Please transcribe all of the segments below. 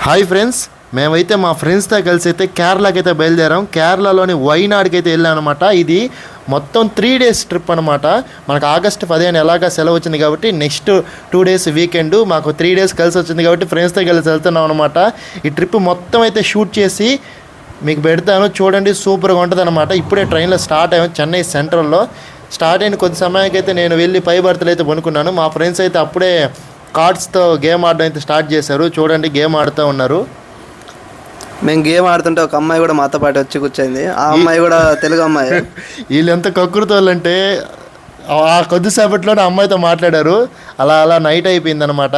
Hi friends, మేమైతే మా ఫ్రెండ్స్తో కలిసి అయితే కేరళకి అయితే బయలుదేరాం. కేరళలోని వైనాడ్కి అయితే వెళ్ళాం అనమాట. ఇది మొత్తం 3 days ట్రిప్ అనమాట. మనకు ఆగస్టు 15 ఎలాగా సెలవు వచ్చింది కాబట్టి నెక్స్ట్ 2 days వీకెండ్ మాకు 3 days కలిసి వచ్చింది కాబట్టి ఫ్రెండ్స్తో కలిసి వెళ్తున్నాం అనమాట. ఈ ట్రిప్ మొత్తం అయితే షూట్ చేసి మీకు పెడతాను, చూడండి. సూపర్గా ఉంటుంది అనమాట. ఇప్పుడే ట్రైన్లో స్టార్ట్ అయ్యాం చెన్నై సెంట్రల్లో. స్టార్ట్ అయిన కొద్ది సమయానికి అయితే నేను వెళ్ళి పై బర్త్లు అయితే కొనుక్కున్నాను. మా ఫ్రెండ్స్ అయితే అప్పుడే కార్డ్స్తో గేమ్ ఆడడం అయితే స్టార్ట్ చేశారు. చూడండి, గేమ్ ఆడుతూ ఉన్నారు. మేము గేమ్ ఆడుతుంటే ఒక అమ్మాయి కూడా మాతో పాటు వచ్చి కూర్చోయింది. ఆ అమ్మాయి కూడా తెలుగు అమ్మాయి. వీళ్ళు ఎంత కక్కురుతోళ్ళంటే ఆ కొద్దిసేపట్లోనే అమ్మాయితో మాట్లాడారు. అలా అలా నైట్ అయిపోయింది అనమాట.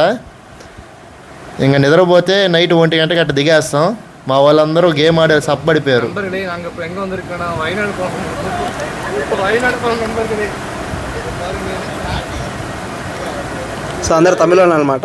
ఇంకా నిద్రపోతే నైట్ 1 గంటకి అట్లా దిగేస్తాం. మా వాళ్ళందరూ గేమ్ ఆడారు, సప్పడిపోయారు. సో అందరు తమిళ వాళ్ళు అనమాట.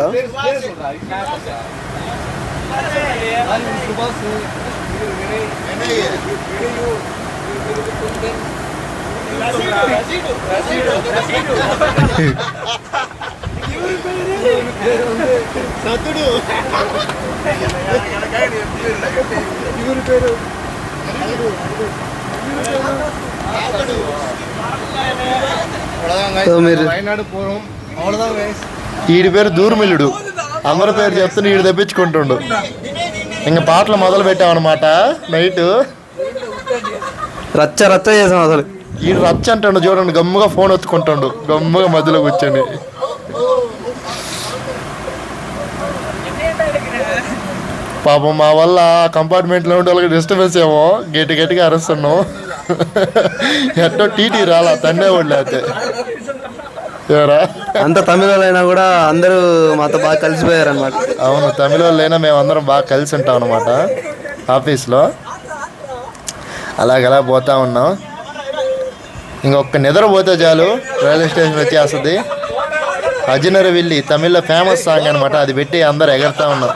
వీడి పేరు దూర్మిల్లుడు. అందరి పేరు చెప్తున్నా వీడు తెప్పించుకుంటుండు. ఇంకా పాటలు మొదలు పెట్టామన్నమాట. నైట్ రచ్చ రచ్చ చేసాం అసలు. వీడు రచ్చ అంటాడు చూడండి. గమ్ముగా ఫోన్ ఒత్తుకుంటాడు, గమ్ముగా మధ్యలో కూర్చొని. పాపం మా వల్ల కంపార్ట్మెంట్లో ఉండే వాళ్ళకి డిస్టర్బెన్స్ ఏమో గట్టిగా అరుస్తున్నాం. ఎట్టో టీటీ రాలా, తండే లేకపోతే ఎవరా. అంత తమిళ వాళ్ళైనా కూడా అందరూ మాతో బాగా కలిసిపోయారు అనమాట. అవును, తమిళ వాళ్ళైనా మేము అందరం బాగా కలిసి ఉంటాం అనమాట ఆఫీస్లో. అలాగలా పోతా ఉన్నాం. ఇంకొక నిద్రపోతే చాలు రైల్వే స్టేషన్ వచ్చేస్తుంది. అజినర్ విల్లి తమిళ్లో ఫేమస్ సాంగ్ అనమాట. అది పెట్టి అందరు ఎగరుతూ ఉన్నాం.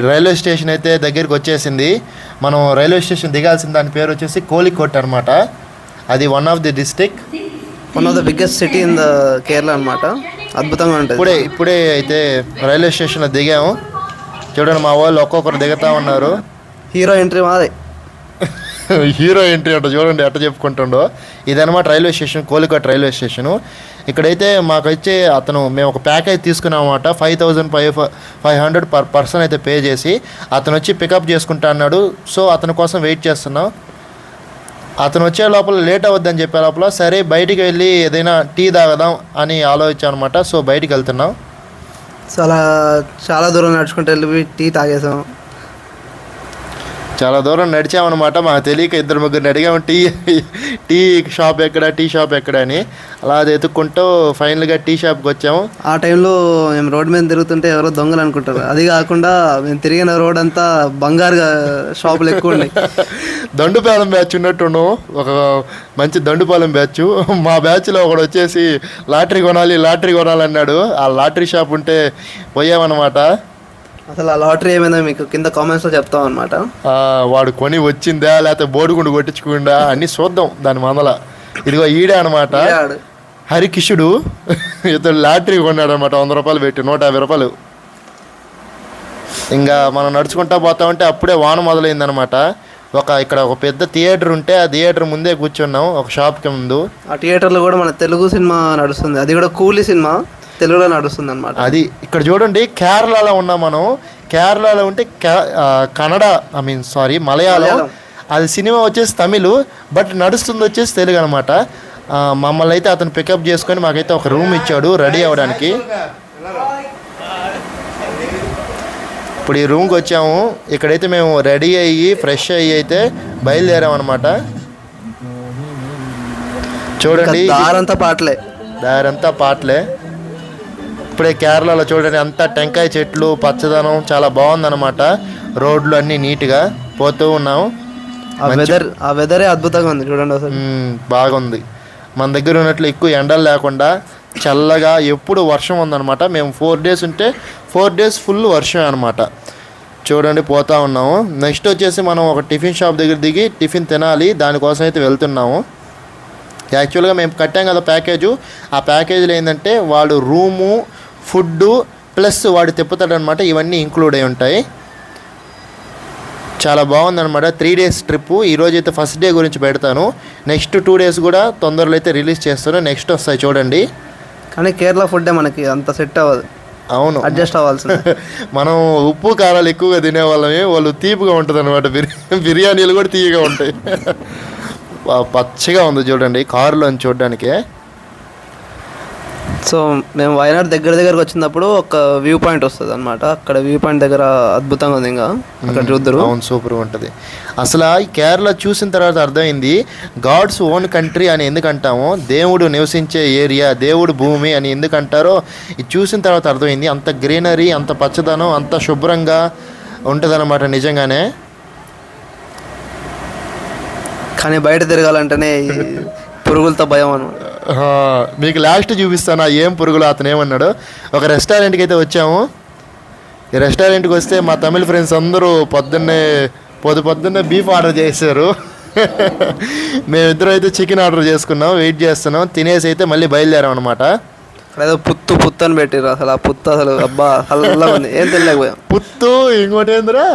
రైల్వే స్టేషన్ అయితే దగ్గరికి వచ్చేసింది. మనం రైల్వే స్టేషన్ దిగాల్సిన దాని పేరు వచ్చేసి కోలికోట్ అనమాట. అది one of the biggest city in the Kerala అనమాట. అద్భుతంగా ఉంటుంది. ఇప్పుడే అయితే రైల్వే స్టేషన్లో దిగాము. చూడండి, మా వాళ్ళు ఒక్కొక్కరు దిగుతూ ఉన్నారు. హీరో ఎంట్రీ మాదే. హీరో ఎంట్రీ అంట, చూడండి ఎట్ట చెప్పుకుంటుండో. ఇదనమాట railway station, Kozhikode railway station. ఇక్కడైతే మాకైతే మేము ఒక ప్యాకేజ్ తీసుకున్నాం అన్నమాట. 5,500 పర్ పర్సన్ అయితే పే చేసి అతను వచ్చి పికప్ చేసుకుంటా అన్నాడు. సో అతని కోసం వెయిట్ చేస్తున్నాం. అతను వచ్చే లోపల లేట్ అవ్వద్దని చెప్పే లోపల సరే బయటికి వెళ్ళి ఏదైనా టీ తాగదాం అని ఆలోచించాం అనమాట. సో బయటికి వెళ్తున్నాం. సో అలా చాలా దూరం నడుచుకుంటూ వెళ్ళి టీ తాగేసాం. చాలా దూరం నడిచామన్నమాట. మాకు తెలియక 2-3 అడిగాము టీ షాప్ ఎక్కడ అని. అలా అది ఎత్తుక్కుంటూ ఫైనల్గా టీ షాప్కి వచ్చాము. ఆ టైంలో మేము రోడ్డు మీద తిరుగుతుంటే ఎవరో దొంగలు అనుకుంటారు. అది కాకుండా మేము తిరిగిన రోడ్ అంతా బంగారు షాపులు ఎక్కువ ఉన్నాయి. దండుపాలెం బ్యాచ్ ఉన్నట్టు ఒక మంచి దండుపాలెం బ్యాచ్. మా బ్యాచ్లో ఒకడు వచ్చేసి లాటరీ కొనాలి అన్నాడు. ఆ లాటరీ షాప్ ఉంటే పోయామన్నమాట. అసలు ఆ లాటరీ ఏమైనా మీకు కింద కామెంట్స్లో చెప్తాం అనమాట. వాడు కొని వచ్చిందా లేకపోతే బోర్డుగుండు కొట్టించుకుందా అన్నీ చూద్దాం దాని మందల. ఇదిగో ఈడే అనమాట హరికిషుడు. ఇతడు లాటరీ కొన్నాడు అనమాట. 100 రూపాయలు పెట్టి 150 రూపాయలు. ఇంకా మనం నడుచుకుంటా పోతా ఉంటే అప్పుడే వాన మొదలైందనమాట. ఇక్కడ ఒక పెద్ద థియేటర్ ఉంటే ఆ థియేటర్ ముందే కూర్చున్నాం ఒక షాప్కి ముందు. ఆ థియేటర్లో కూడా మన తెలుగు సినిమా నడుస్తుంది. అది కూడా కూలీ సినిమా తెలుగులో నడుస్తుంది అనమాట. అది ఇక్కడ చూడండి, కేరళలో ఉన్నాం మనం. కేరళలో ఉంటే కన్నడ మలయాళం. అది సినిమా వచ్చేసి తమిళ్, బట్ నడుస్తుంది వచ్చేసి తెలుగు అనమాట. మమ్మల్ని అయితే అతను పికప్ చేసుకొని మాకైతే ఒక రూమ్ ఇచ్చాడు రెడీ అవ్వడానికి. ఇప్పుడు ఈ రూమ్కి వచ్చాము. ఇక్కడైతే మేము రెడీ అయ్యి ఫ్రెష్ అయ్యి అయితే బయలుదేరాం అనమాట. చూడండి, దారంతా పాటలే. ఇప్పుడే కేరళలో చూడండి అంతా టెంకాయ చెట్లు, పచ్చదనం చాలా బాగుందన్నమాట. రోడ్లు అన్నీ నీట్గా పోతూ ఉన్నాము. ఆ వెదరే అద్భుతంగా ఉంది చూడండి. అసలు బాగుంది. మన దగ్గర ఉన్నట్లు ఎక్కువ ఎండలు లేకుండా చల్లగా ఎప్పుడు వర్షం ఉందన్నమాట. మేము 4 డేస్ ఉంటే 4 డేస్ ఫుల్ వర్షం అనమాట. చూడండి పోతా ఉన్నాము. నెక్స్ట్ వచ్చేసి మనం ఒక టిఫిన్ షాప్ దగ్గర దిగి టిఫిన్ తినాలి, దానికోసం అయితే వెళ్తున్నాము. యాక్చువల్గా మేము కట్టాం కదా ప్యాకేజు, ఆ ప్యాకేజీలో ఏంటంటే వాడు రూము, ఫుడ్డు ప్లస్ వాడు తిప్పుతాడనమాట, ఇవన్నీ ఇంక్లూడ్ అయి ఉంటాయి. చాలా బాగుందన్నమాట. 3 డేస్ ట్రిప్పు. ఈరోజు అయితే ఫస్ట్ డే గురించి పెడతాను, నెక్స్ట్ 2 డేస్ కూడా తొందరలో అయితే రిలీజ్ చేస్తాను. నెక్స్ట్ వస్తాయి చూడండి. కానీ కేరళ ఫుడ్డే మనకి అంత సెట్ అవ్వదు. అవును, అడ్జస్ట్ అవ్వాల్సింది. మనం ఉప్పు కారాలు ఎక్కువగా తినేవాళ్ళమే, వాళ్ళు తీపిగా ఉంటుంది అనమాట. బిర్యానీలు కూడా తీయగా ఉంటాయి. పచ్చగా ఉంది చూడండి కారులో చూడడానికి. సో మేము వయనాడ్ దగ్గరకు వచ్చినప్పుడు ఒక వ్యూ పాయింట్ వస్తుంది అనమాట. అక్కడ వ్యూ పాయింట్ దగ్గర అద్భుతంగా ఉంది, ఇంకా అక్కడ చూద్దరు. అవును, సూపర్గా ఉంటుంది. అసలు ఈ కేరళ చూసిన తర్వాత అర్థమైంది గాడ్స్ ఓన్ కంట్రీ అని ఎందుకంటామో, దేవుడు నివసించే ఏరియా, దేవుడు భూమి అని ఎందుకంటారో ఇది చూసిన తర్వాత అర్థమైంది. అంత గ్రీనరీ, అంత పచ్చదనం, అంత శుభ్రంగా ఉంటుందన్నమాట నిజంగానే. కానీ బయట తిరగాలంటేనే పురుగులతో భయం అనమాట. మీకు లాస్ట్ చూపిస్తాను ఏం పురుగులు. అతను ఏమన్నాడు, ఒక రెస్టారెంట్కి అయితే వచ్చాము. ఈ రెస్టారెంట్కి వస్తే మా తమిళ ఫ్రెండ్స్ అందరూ పొద్దున్నే బీఫ్ ఆర్డర్ చేశారు. మేమిద్దరం అయితే చికెన్ ఆర్డర్ చేసుకున్నాం, వెయిట్ చేస్తున్నాం. తినేసి అయితే మళ్ళీ బయలుదేరాం అనమాట. అదేదో పుత్తు అని పెట్టారు. అసలు ఆ పుత్తు అసలు అబ్బా అలా ఉంది, ఏం తెలియకపోయాం. పుత్తు, ఇంకోటి ఏందిరా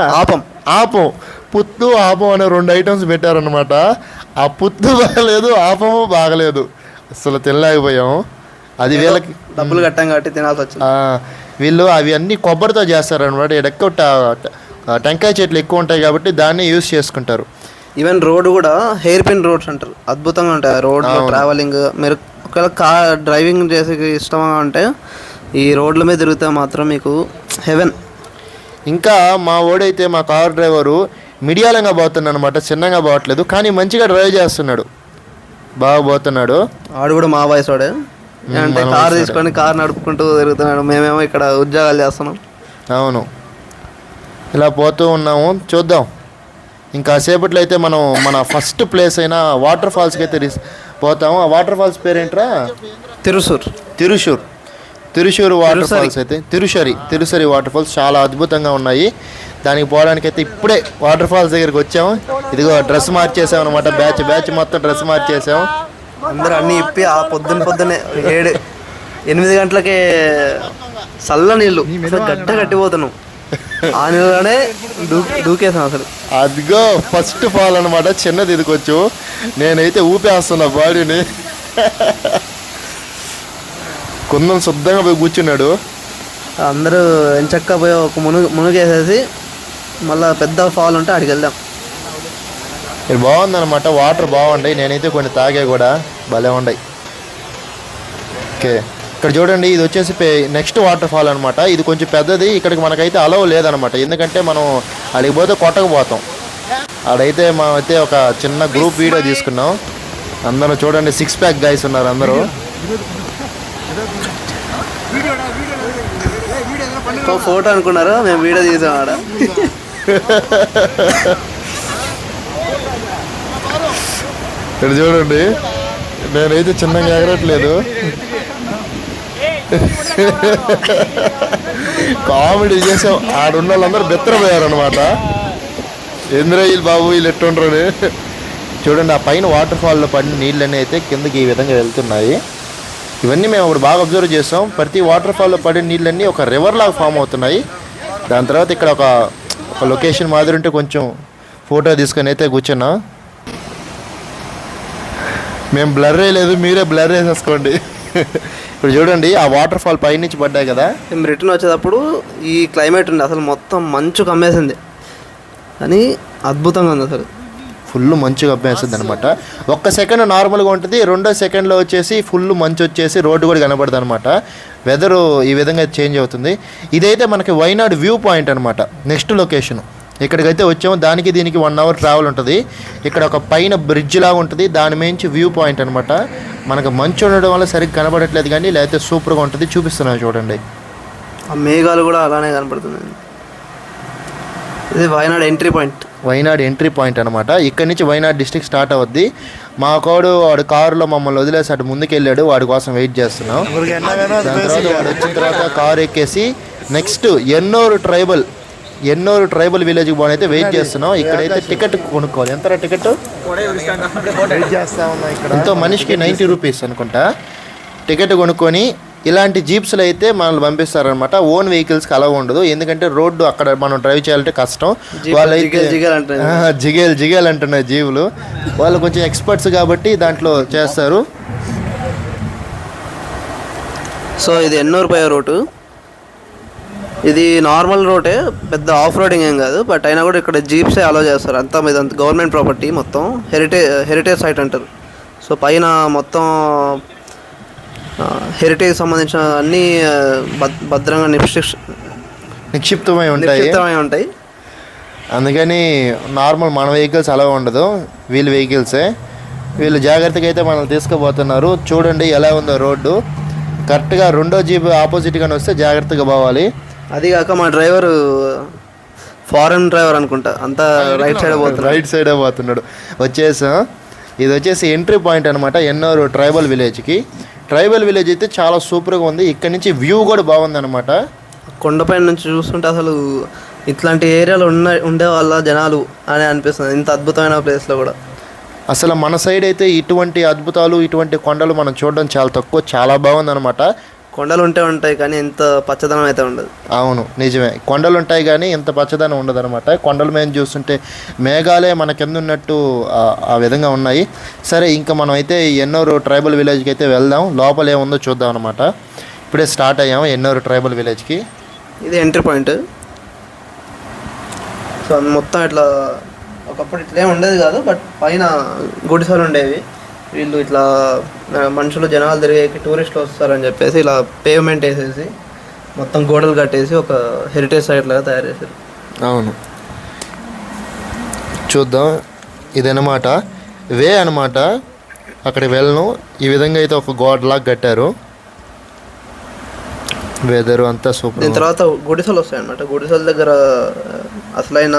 ఆపం. పుత్తు ఆపం అనే 2 ఐటమ్స్ పెట్టారనమాట. ఆ పుత్తు బాగలేదు, ఆపము బాగలేదు, అసలు తినలేకపోయాము. అది వీళ్ళకి డబ్బులు కట్టాం కాబట్టి తినాల్సి వచ్చింది. వీళ్ళు అవి అన్నీ కొబ్బరితో చేస్తారనమాట. ఎక్కువ టెంకాయ చెట్లు ఎక్కువ ఉంటాయి కాబట్టి దాన్ని యూజ్ చేసుకుంటారు. ఈవెన్ రోడ్ కూడా హెయిర్ పిన్ రోడ్స్ అంటారు, అద్భుతంగా ఉంటాయి రోడ్ ట్రావెలింగ్. మీరు ఒకవేళ కార్ డ్రైవింగ్ చేసే ఇష్టంగా ఉంటే ఈ రోడ్ల మీద తిరిగితే మాత్రం మీకు హెవెన్. ఇంకా మా ఓడైతే మా కార్ డ్రైవరు మిడియాలంగా పోతున్నాడు అనమాట, చిన్నగా పోవట్లేదు, కానీ మంచిగా డ్రైవ్ చేస్తున్నాడు, బాగా పోతున్నాడు. ఆడు కూడా మా వయసు వాడే, అంటే కార్ తీసుకొని కార్ నడుపుకుంటూ తిరుగుతున్నాడు. మేమేమో ఇక్కడ ఉద్యోగాలు చేస్తున్నాం. అవును, ఇలా పోతూ ఉన్నాము. చూద్దాం ఇంకా సేపట్లో అయితే మనం మన ఫస్ట్ ప్లేస్ అయిన వాటర్ ఫాల్స్కి అయితే పోతాము. ఆ వాటర్ ఫాల్స్ పేరేంట్రా? తిరుషూర్ వాటర్ ఫాల్స్ అయితే తిరుసరి వాటర్ ఫాల్స్ చాలా అద్భుతంగా ఉన్నాయి. దానికి పోవడానికి అయితే ఇప్పుడే వాటర్ ఫాల్స్ దగ్గరికి వచ్చాము. ఇదిగో డ్రెస్ మార్చేసాం అనమాట, బ్యాచ్ మొత్తం డ్రెస్ మార్చేసాము. అందరూ అన్నీ ఇప్పి ఆ పొద్దున్నే 7-8 గంటలకే చల్ల నీళ్ళు గడ్డ కట్టిపోతున్నాం. ఆ నీళ్ళలోనే దూకేసాం అసలు. అదిగో ఫస్ట్ ఫాల్ అనమాట, చిన్నది ఇదికొచ్చు. నేనైతే ఊపేస్తున్నా బాడీని. కుందం శుద్ధంగా పోయి కూర్చున్నాడు. అందరూ ఎంచక్క పోయి ఒక మునుగేసేసి మళ్ళీ పెద్ద ఫాల్ ఉంటే అక్కడికి వెళ్దాం. ఇది బాగుందన్నమాట, వాటర్ బాగుంటాయి. నేనైతే కొన్ని తాగే కూడా భలే ఉన్నాయి. ఓకే, ఇక్కడ చూడండి, ఇది వచ్చేసి నెక్స్ట్ వాటర్ ఫాల్ అనమాట. ఇది కొంచెం పెద్దది. ఇక్కడికి మనకైతే అలవ్ లేదనమాట, ఎందుకంటే మనం అడిగి పోతే కొట్టకపోతాం. ఆడైతే మనమైతే ఒక చిన్న గ్రూప్ వీడియో తీసుకున్నాం. అందరూ చూడండి 6 ప్యాక్ గైస్ ఉన్నారు అందరూ. ఫోటో అనుకున్నారు, మేము వీడియో తీసాం ఆడ. ఇక్కడ చూడండి, నేనైతే చిన్నగా ఎగరట్లేదు. కామెడీ చేసాం. ఆడున్న వాళ్ళందరూ బెత్తరపోయారు అనమాట. ఇంద్రయిల్ బాబు వీళ్ళు ఎట్టుండ్రని. చూడండి, ఆ పైన వాటర్ ఫాల్లో పడిన నీళ్ళన్నీ అయితే కిందకి ఈ విధంగా వెళ్తున్నాయి. ఇవన్నీ మేము ఇప్పుడు బాగా అబ్జర్వ్ చేస్తాం. ప్రతి వాటర్ ఫాల్లో పడిన నీళ్ళన్నీ ఒక రివర్ లాగా ఫామ్ అవుతున్నాయి. దాని తర్వాత ఇక్కడ ఒక లొకేషన్ మాదిరి ఉంటే కొంచెం ఫోటో తీసుకొని అయితే కూర్చున్నా. మేము బ్లర్ వేయలేదు, మీరే బ్లర్ వేసేసుకోండి. ఇప్పుడు చూడండి, ఆ వాటర్ ఫాల్ పైనుంచి పడ్డాయి కదా. మేము రిటర్న్ వచ్చేటప్పుడు ఈ క్లైమేట్ ఉంది, అసలు మొత్తం మంచు కమ్మేసింది, కానీ అద్భుతంగా ఉంది. అసలు ఫుల్ మంచు కమ్మేస్తుంది అనమాట. 1 సెకండ్ నార్మల్గా ఉంటుంది, 2వ సెకండ్లో వచ్చేసి ఫుల్ మంచు వచ్చేసి రోడ్డు కూడా కనబడుతుంది అనమాట. వెదరు ఈ విధంగా చేంజ్ అవుతుంది. ఇదైతే మనకి వైనాడ్ వ్యూ పాయింట్ అనమాట. నెక్స్ట్ లొకేషన్ ఇక్కడికైతే వచ్చాము. దానికి దీనికి 1 అవర్ ట్రావెల్ ఉంటుంది. ఇక్కడ ఒక పైన బ్రిడ్జ్ లాగా ఉంటుంది, దాని మించి వ్యూ పాయింట్ అనమాట. మనకు మంచు ఉండడం వల్ల సరిగ్గా కనబడట్లేదు, కానీ లేకపోతే సూపర్గా ఉంటుంది. చూపిస్తున్నాను చూడండి, ఆ మేఘాలు కూడా అలానే కనపడుతున్నాయి. ఇది Wayanad entry point. Wayanad entry point అనమాట. ఇక్కడ నుంచి వైనాడ్ డిస్ట్రిక్ట్ స్టార్ట్ అవుద్ది. వాడు కారులో మమ్మల్ని వదిలేసి అటు ముందుకు వెళ్ళాడు, వాడి కోసం వెయిట్ చేస్తున్నాం. దాని తర్వాత వాడు వచ్చిన తర్వాత కారు ఎక్కేసి నెక్స్ట్ ఎన్నోరు ట్రైబల్ విలేజ్కి పోనైతే వెయిట్ చేస్తున్నాం. ఇక్కడైతే టికెట్ కొనుక్కోవాలి. ఎంత టికెట్? ఎంతో మనిషికి 90 రూపీస్ అనుకుంటా. టికెట్ కొనుక్కొని ఇలాంటి జీప్స్లో అయితే మనల్ని పంపిస్తారనమాట. ఓన్ వెహికల్స్కి అలా ఉండదు, ఎందుకంటే రోడ్డు అక్కడ మనం డ్రైవ్ చేయాలంటే కష్టం. వాళ్ళైతే జిగేల్ అంటున్నారు జీవులు. వాళ్ళు కొంచెం ఎక్స్పర్ట్స్ కాబట్టి దాంట్లో చేస్తారు. సో ఇది ఎన్నూరు పై రోడ్డు. ఇది నార్మల్ రోడే, పెద్ద ఆఫ్ రోడింగ్ ఏం కాదు. బట్ అయినా కూడా ఇక్కడ జీప్సే అలో చేస్తారు. అంతా మీద గవర్నమెంట్ ప్రాపర్టీ, మొత్తం హెరిటేజ్ సైట్ అంటారు. సో పైన మొత్తం హెరిటేజ్ సంబంధించిన అన్నీ భద్రంగా నిక్షిప్తమై ఉంటాయి. అందుకని నార్మల్ మన వెహికల్స్ అలా ఉండదు, వీళ్ళ వెహికల్సే. వీళ్ళు జాగ్రత్తగా అయితే మనల్ని తీసుకుపోతున్నారు. చూడండి ఎలా ఉందో రోడ్డు. కరెక్ట్గా రెండో జీప్ ఆపోజిట్గానే వస్తే జాగ్రత్తగా పోవాలి. అది కాక మా డ్రైవర్ ఫారెన్ డ్రైవర్ అనుకుంటా, అంతా రైట్ సైడే పోతున్నాడు. వచ్చేసాం. ఇది వచ్చేసి ఎంట్రీ పాయింట్ అనమాట ఎన్నోరు ట్రైబల్ విలేజ్కి. ట్రైబల్ విలేజ్ అయితే చాలా సూపర్గా ఉంది. ఇక్కడ నుంచి వ్యూ కూడా బాగుంది అనమాట. కొండపైన నుంచి చూస్తుంటే అసలు ఇట్లాంటి ఏరియాలో ఉండే వాళ్ళ జనాలు అని అనిపిస్తుంది, ఇంత అద్భుతమైన ప్లేస్లో కూడా. అసలు మన సైడ్ అయితే ఇటువంటి అద్భుతాలు, ఇటువంటి కొండలు మనం చూడడం చాలా తక్కువ. చాలా బాగుంది అనమాట. కొండలు ఉంటాయి కానీ ఇంత పచ్చదనం అయితే ఉండదు. అవును, నిజమే. కొండలు ఉంటాయి కానీ ఇంత పచ్చదనం ఉండదు అనమాట. కొండల మీద చూస్తుంటే మేఘాలే మన కింద ఉన్నట్టు ఆ విధంగా ఉన్నాయి. సరే, ఇంకా మనం అయితే ఎన్నోరు ట్రైబల్ విలేజ్కి అయితే వెళ్దాం. లోపల ఏముందో చూద్దాం అనమాట. ఇప్పుడే స్టార్ట్ అయ్యాము ఎన్నోరు ట్రైబల్ విలేజ్కి. ఇది ఎంట్రీ పాయింట్. సో మొత్తం ఇట్లా ఒకప్పుడు ఇట్లా ఉండేది కాదు, బట్ పైన గుడిసెలు ఉండేవి. వీళ్ళు ఇట్లా మనుషులు జనాలు తిరిగే టూరిస్టులు వస్తారని చెప్పేసి ఇలా పేవ్మెంట్ వేసేసి మొత్తం గోడలు కట్టేసి ఒక హెరిటేజ్ సైట్ లాగా తయారు చేశారు. అవును, చూద్దాం. ఇదనమాట వే అనమాట. అక్కడికి వెళ్ళను. ఈ విధంగా అయితే ఒక గోడలాగా కట్టారు. వెదర్ అంతా సూపర్. దీని తర్వాత గుడిసెలు వస్తాయన్నమాట. గుడిసెల దగ్గర అసలైన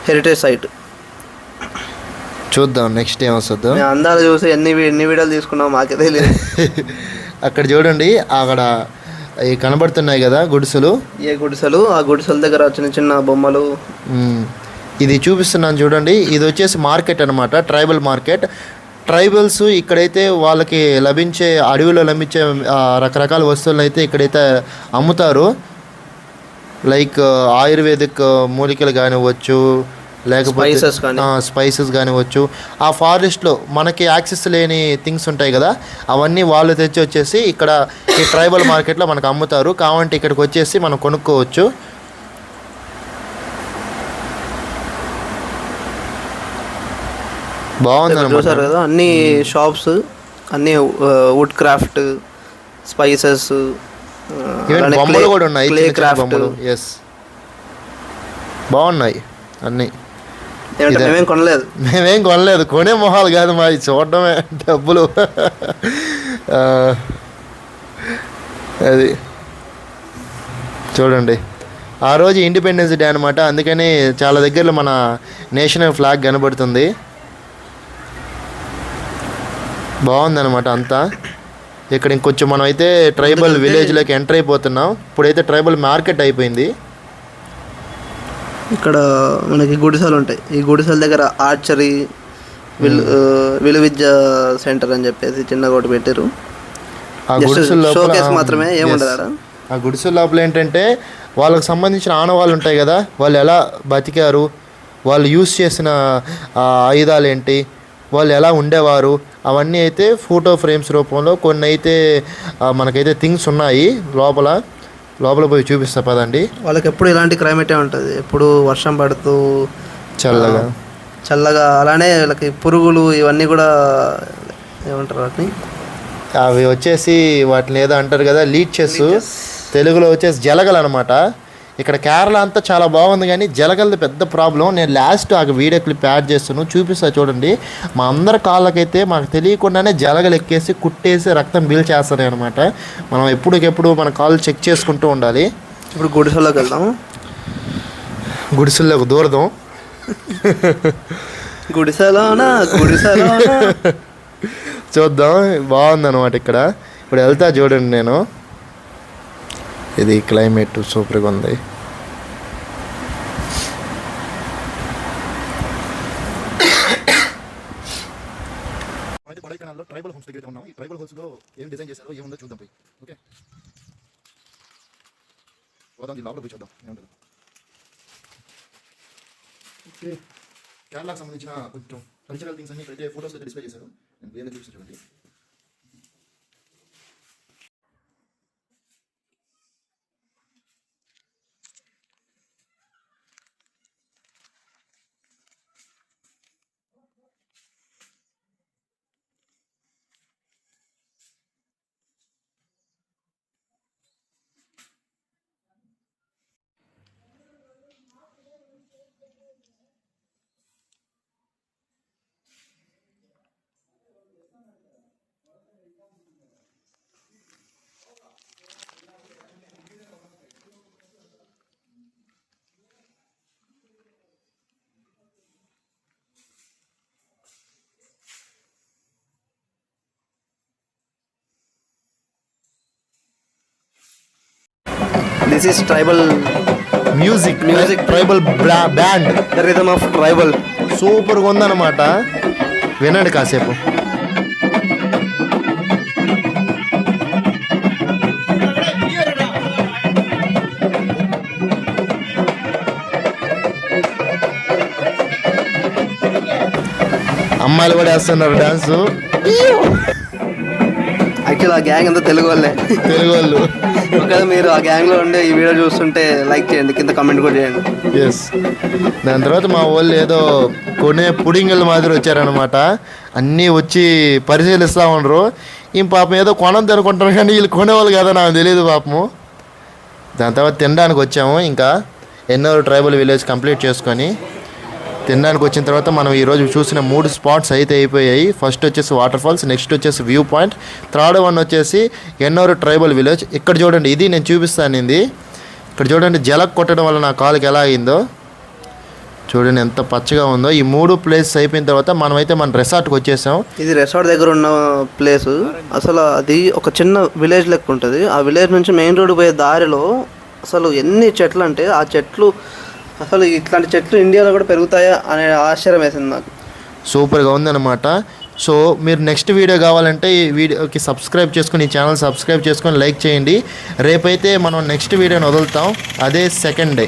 హెరిటేజ్ సైట్. చూద్దాం నెక్స్ట్ ఏం వస్తుందో. అందాలు చూసి ఎన్ని వీడియోలు తీసుకున్నాం మాకే తెలియదు. అక్కడ చూడండి, అక్కడ ఈ కనబడుతున్నాయి కదా గుడిసెలు. ఆ గుడిసెల దగ్గర చిన్న బొమ్మలు. ఇది చూపిస్తున్నాను చూడండి. ఇది వచ్చేసి మార్కెట్ అనమాట, ట్రైబల్ మార్కెట్. ట్రైబల్స్ ఇక్కడైతే వాళ్ళకి లభించే, అడవిలో లభించే రకరకాల వస్తువులను అయితే ఇక్కడైతే అమ్ముతారు. లైక్ ఆయుర్వేదిక్ మూలికలు కానివ్వచ్చు, లేకపోతే స్పైసెస్ కానివ్వచ్చు. ఆ ఫారెస్ట్లో మనకి యాక్సెస్ లేని థింగ్స్ ఉంటాయి కదా, అవన్నీ వాళ్ళు తెచ్చి వచ్చేసి ఇక్కడ ఈ ట్రైబల్ మార్కెట్లో మనకు అమ్ముతారు. కావాలంటే ఇక్కడికి వచ్చేసి మనం కొనుక్కోవచ్చు. బాగుంది చూసారు కదా, అన్ని షాప్స్, అన్ని వుడ్ క్రాఫ్ట్, స్పైసెస్, బొమ్మలు కూడా ఉన్నాయి, బొమ్మలు. ఎస్, బాగున్నాయి అన్నీ. మేమేం కొనలేదు, కొనే మొహాలు కాదు మా, చూడడమే డబ్బులు. అది చూడండి, ఆ రోజు ఇండిపెండెన్స్ డే అనమాట. అందుకని చాలా దగ్గరలో మన నేషనల్ ఫ్లాగ్ కనబడుతుంది. బాగుందనమాట అంతా. ఇక్కడ ఇంకొంచెం మనం అయితే ట్రైబల్ విలేజ్లోకి ఎంటర్ అయిపోతున్నాం. ఇప్పుడైతే ట్రైబల్ మార్కెట్ అయిపోయింది. ఇక్కడ మనకి గుడిసెలు ఉంటాయి. ఈ గుడిసెల దగ్గర ఆర్చరీ, విలువిద్య సెంటర్ అని చెప్పేసి చిన్న ఒకటి పెట్టారు. ఆ గుడిసెల షోకేస్ మాత్రమే, ఏముండదు. ఆ గుడిసెల లోపల ఏంటంటే వాళ్ళకి సంబంధించిన ఆనవాళ్ళు ఉంటాయి కదా, వాళ్ళు ఎలా బతికారు, వాళ్ళు యూజ్ చేసిన ఆయుధాలు ఏంటి, వాళ్ళు ఎలా ఉండేవారు, అవన్నీ అయితే ఫోటో ఫ్రేమ్స్ రూపంలో కొన్ని అయితే మనకైతే థింగ్స్ ఉన్నాయి. లోపల పోయి చూపిస్తా పదండి. వాళ్ళకి ఎప్పుడు ఇలాంటి క్లైమేటే ఉంటుంది, ఎప్పుడు వర్షం పడుతూ చల్లగా. అలానే వీళ్ళకి పురుగులు ఇవన్నీ కూడా ఏమంటారు వాటిని, అవి వచ్చేసి వాటిని ఏదో అంటారు కదా, లీచెస్. తెలుగులో వచ్చేసి జలగలు అనమాట. ఇక్కడ కేరళ అంతా చాలా బాగుంది, కానీ జలగలది పెద్ద ప్రాబ్లం. నేను లాస్ట్ ఆ వీడియో క్లిప్ యాడ్ చేస్తాను, చూపిస్తా చూడండి. మా అందరి కాళ్ళకైతే మాకు తెలియకుండానే జలగలు ఎక్కేసి కుట్టేసి రక్తం పీల్చేస్తాయి అనమాట. మనం ఎప్పటికెప్పుడు మన కాళ్ళు చెక్ చేసుకుంటూ ఉండాలి. ఇప్పుడు గుడిసెల్లోకి వెళ్దాం. గుడిసెల్లోకి దూరదాం. గుడిసెలోనా చూద్దాం, బాగుందన్నమాట ఇక్కడ. ఇప్పుడు వెళ్తా చూడండి నేను. ఇది క్లైమేట్ సూపర్గా ఉంది. కొడైకెనాల్లో ట్రైబల్ హోమ్స్ దగ్గర ఉన్నాం. ఈ ట్రైబల్ హోమ్స్లో ఏం డిజైన్ చేశారో ఏముందో చూద్దాం పోయి. ఓకే, పోదాం, లోపల పోయి చూద్దాం ఏముంటుంది. ఓకే, కేరళకు సంబంధించిన కొంచెం కల్చరల్ థింగ్స్ అన్ని అయితే ఫోటోస్ అయితే డిస్ప్లే చేశారు. నేను వేరే చూసి చూడండి. This is tribal music Music. Tribal band, the rhythm of tribal. సూపర్గా ఉందన్నమాట. వినండి కాసేపు. అమ్మాయిలు కూడా వేస్తున్నారు డాన్స్. యాక్చువల్ ఆ గ్యాంగ్ అంతా తెలుగు వాళ్ళే. తెలుగు వాళ్ళు. ఒకవేళ మీరు ఆ గ్యాంగ్లో ఉండే ఈ వీడియో చూస్తుంటే లైక్ చేయండి, కింద కమెంట్ కూడా చేయండి. ఎస్. దాని తర్వాత మా వాళ్ళు ఏదో కొనే పుడింగుల మాదిరి వచ్చారనమాట. అన్నీ వచ్చి పరిశీలిస్తూ ఉండరు. ఈ పాపం ఏదో కొనం అనుకుంటారు కానీ వీళ్ళు కొనేవాళ్ళు కదా, నాకు తెలియదు పాపము. దాని తర్వాత తినడానికి వచ్చాము. ఇంకా ఎన్నో ట్రైబల్ విలేజ్ కంప్లీట్ చేసుకొని తినడానికి వచ్చిన తర్వాత మనం ఈరోజు చూసిన 3 స్పాట్స్ అయితే అయిపోయాయి. ఫస్ట్ వచ్చేసి వాటర్ ఫాల్స్, నెక్స్ట్ వచ్చేసి వ్యూ పాయింట్, థర్డ్ వన్ వచ్చేసి ఎన్నోరు ట్రైబల్ విలేజ్. ఇక్కడ చూడండి, ఇది నేను చూపిస్తాను. ఇక్కడ చూడండి, జలక్ కొట్టడం వల్ల నా కాలుకి ఎలా అయిందో చూడండి, ఎంత పచ్చగా ఉందో. ఈ 3 ప్లేసెస్ అయిపోయిన తర్వాత మనమైతే మన రిసార్ట్కి వచ్చేసాం. ఇది రిసార్ట్ దగ్గర ఉన్న ప్లేస్. అసలు అది ఒక చిన్న విలేజ్ లెక్క ఉంటుంది. ఆ విలేజ్ నుంచి మెయిన్ రోడ్ పోయే దారిలో అసలు ఎన్ని చెట్లు అంటే, ఆ చెట్లు అసలు ఇట్లాంటి చెట్లు ఇండియాలో కూడా పెరుగుతాయా అనే ఆశ్చర్యం వేసింది నాకు. సూపర్గా ఉందన్నమాట. సో మీరు నెక్స్ట్ వీడియో కావాలంటే ఈ వీడియోకి సబ్స్క్రైబ్ చేసుకుని, ఈ ఛానల్ సబ్స్క్రైబ్ చేసుకొని లైక్ చేయండి. రేపైతే మనం నెక్స్ట్ వీడియోని వదులుతాం, అదే సెకండ్ డే.